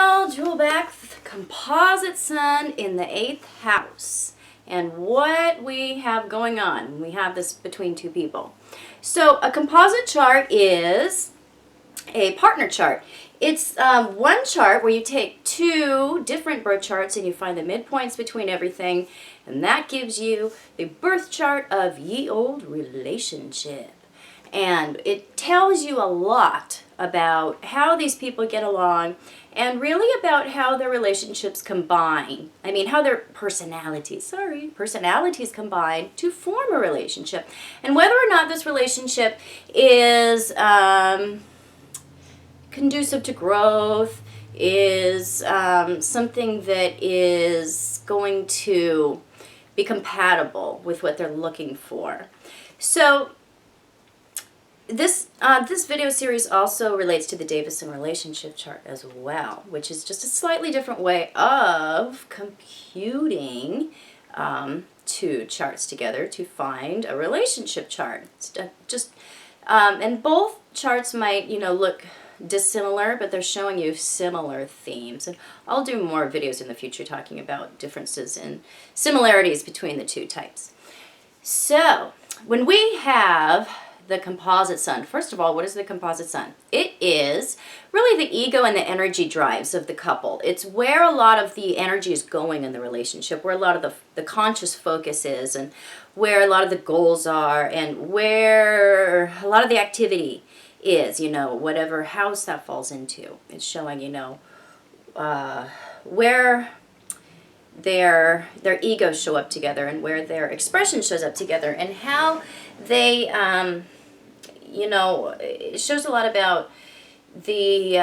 y'all, Jewel back with Composite Sun in the 8th house. And what we have going on, we have this between two people. So a composite chart is a partner chart. It's one chart where you take two different birth charts and you find the midpoints between everything, and that gives you the birth chart of ye old relationship. And it tells you a lot about how these people get along and really about how their relationships combine. I mean, how their personalities combine to form a relationship. And whether or not this relationship is conducive to growth, is something that is going to be compatible with what they're looking for. So this video series also relates to the Davison relationship chart as well, which is just a slightly different way of computing two charts together to find a relationship chart. It's and both charts might, look dissimilar, but they're showing you similar themes. And I'll do more videos in the future talking about differences and similarities between the two types. So when we have the composite sun, first of all, what is the composite sun? It is really the ego and the energy drives of the couple. It's where a lot of the energy is going in the relationship, where a lot of the conscious focus is, and where a lot of the goals are, and where a lot of the activity is, whatever house that falls into. It's showing, where their egos show up together and where their expression shows up together and how they, it shows a lot about the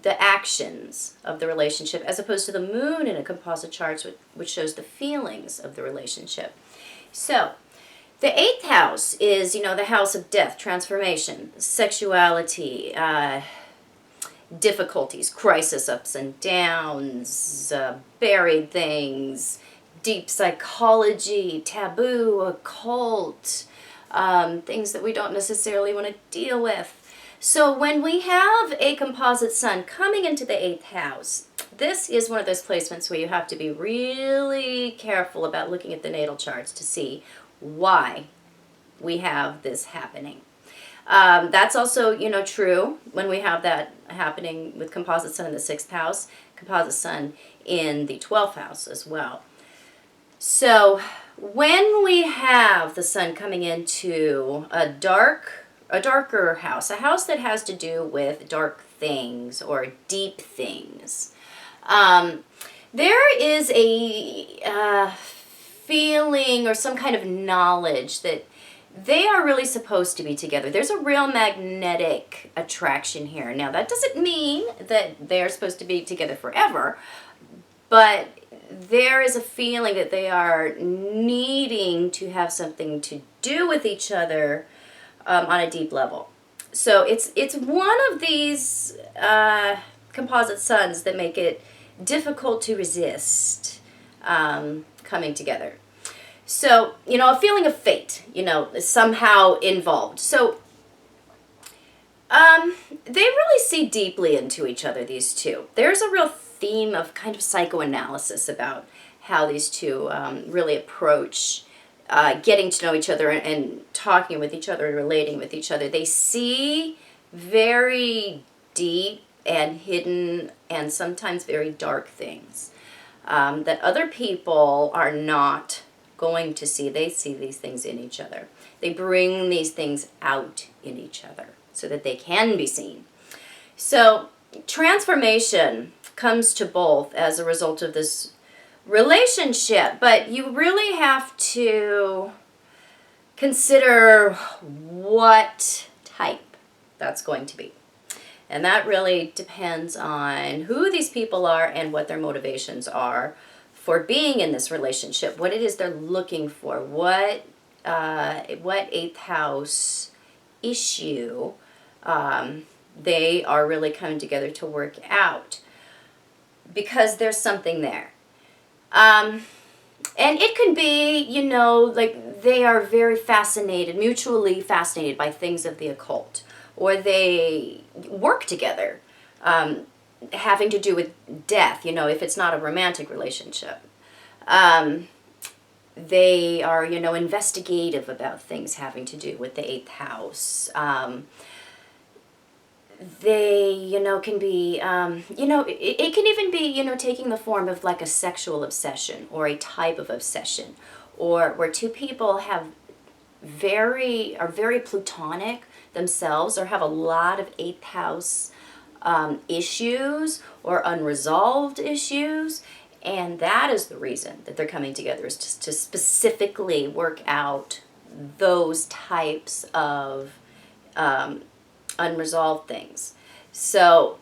actions of the relationship as opposed to the moon in a composite chart, which shows the feelings of the relationship. So the 8th house is, the house of death, transformation, sexuality, difficulties, crisis, ups and downs, buried things, deep psychology, taboo, occult, things that we don't necessarily want to deal with. So when we have a composite sun coming into the 8th house, this is one of those placements where you have to be really careful about looking at the natal charts to see why we have this happening. That's also, true when we have that happening with composite sun in the 6th house, composite sun in the 12th house as well. So when we have the sun coming into a darker house, a house that has to do with dark things or deep things, there is a feeling or some kind of knowledge that they are really supposed to be together. There's a real magnetic attraction here. Now, that doesn't mean that they're supposed to be together forever, but there is a feeling that they are needing to have something to do with each other on a deep level. So it's one of these composite suns that make it difficult to resist coming together. So, a feeling of fate, is somehow involved. So, they really see deeply into each other, these two. There's a real theme of kind of psychoanalysis about how these two really approach getting to know each other and talking with each other and relating with each other. They see very deep and hidden and sometimes very dark things that other people are not going to see. They see these things in each other. They bring these things out in each other so that they can be seen. So transformation comes to both as a result of this relationship, but you really have to consider what type that's going to be. And that really depends on who these people are and what their motivations are for being in this relationship, what it is they're looking for, what 8th house issue they are really coming together to work out, because there's something there. And it could be, like they are very mutually fascinated by things of the occult, or they work together having to do with death, if it's not a romantic relationship. Um, they are, investigative about things having to do with the eighth house. They, can be, it can even be, taking the form of like a sexual obsession or a type of obsession, or where two people are very plutonic themselves, or have a lot of eighth house issues or unresolved issues. And that is the reason that they're coming together, is just to specifically work out those types of unresolved things. So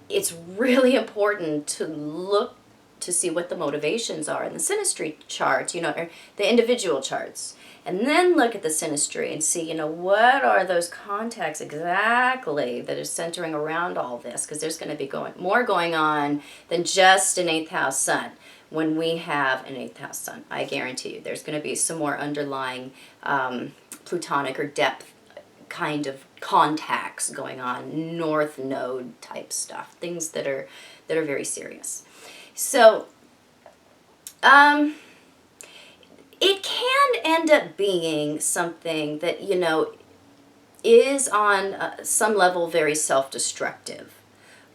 it's really important to look to see what the motivations are in the synastry charts, or the individual charts. And then look at the synastry and see, what are those contacts exactly that are centering around all this? Because there's going to be more going on than just an eighth house sun. When we have an eighth house sun, I guarantee you there's going to be some more underlying plutonic or depth kind of contacts going on, north node type stuff, things that are very serious. So it can end up being something that, is on some level very self-destructive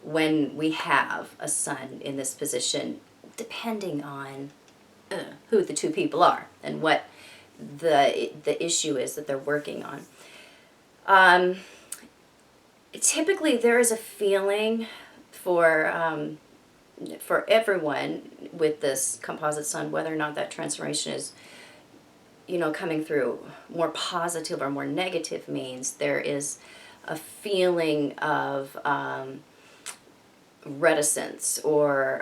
when we have a sun in this position, depending on who the two people are and what the issue is that they're working on. Typically, there is a feeling for everyone with this composite sun, whether or not that transformation is, coming through more positive or more negative, means there is a feeling of reticence or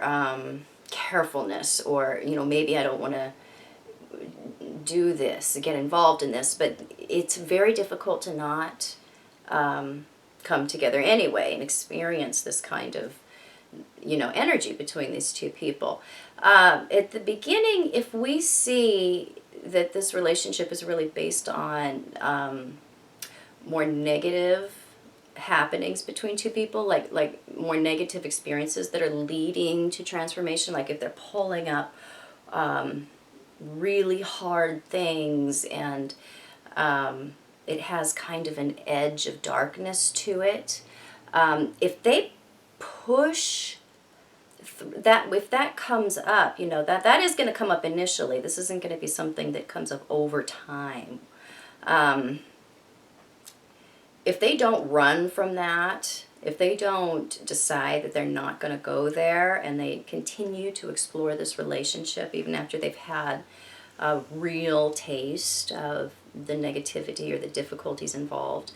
carefulness, or, maybe I don't want to do this, get involved in this, but it's very difficult to not come together anyway and experience this kind of, energy between these two people. At the beginning, if we see that this relationship is really based on more negative happenings between two people, like more negative experiences that are leading to transformation, like if they're pulling up really hard things, and it has kind of an edge of darkness to it. If they push that, if that comes up, that is going to come up initially. This isn't going to be something that comes up over time. If they don't run from that, if they don't decide that they're not going to go there, and they continue to explore this relationship even after they've had a real taste of the negativity or the difficulties involved,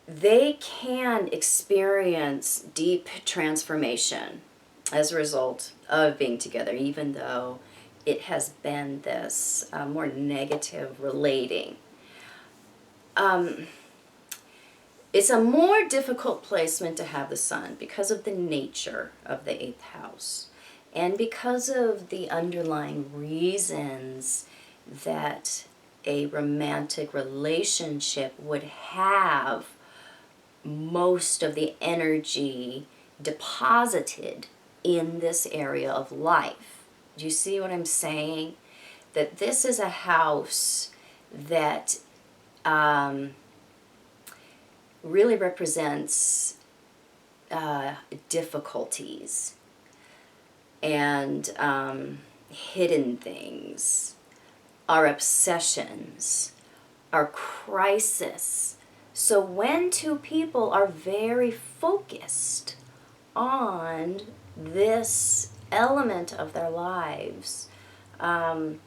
they can experience deep transformation as a result of being together, even though it has been this more negative relating. It's a more difficult placement to have the sun because of the nature of the eighth house, and because of the underlying reasons that a romantic relationship would have most of the energy deposited in this area of life. Do you see what I'm saying? That this is a house that really represents difficulties and hidden things, our obsessions, our crisis. So when two people are very focused on this element of their lives, there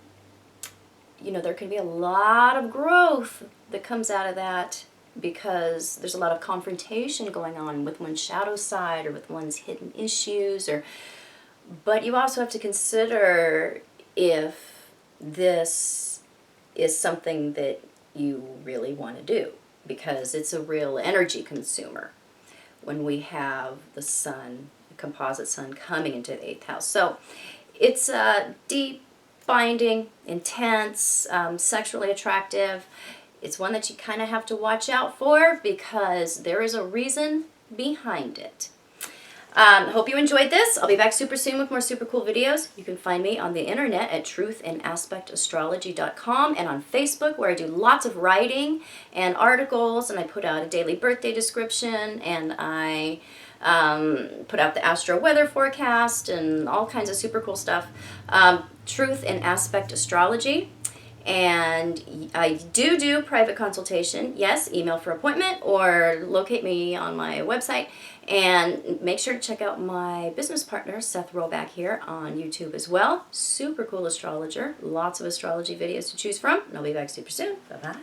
can be a lot of growth that comes out of that, because there's a lot of confrontation going on with one's shadow side or with one's hidden issues. But you also have to consider if this is something that you really want to do, because it's a real energy consumer when we have the sun, the composite sun, coming into the eighth house. So it's deep, binding, intense, sexually attractive. it's one that you kind of have to watch out for because there is a reason behind it. Hope you enjoyed this. I'll be back super soon with more super cool videos. You can find me on the internet at truthandaspectastrology.com and on Facebook, where I do lots of writing and articles, and I put out a daily birthday description, and I put out the astro weather forecast and all kinds of super cool stuff. Truth in Aspect Astrology. And I do private consultation. Yes, email for appointment or locate me on my website. And make sure to check out my business partner, Seth Roback, here on YouTube as well. Super cool astrologer. Lots of astrology videos to choose from. And I'll be back super soon. Bye-bye.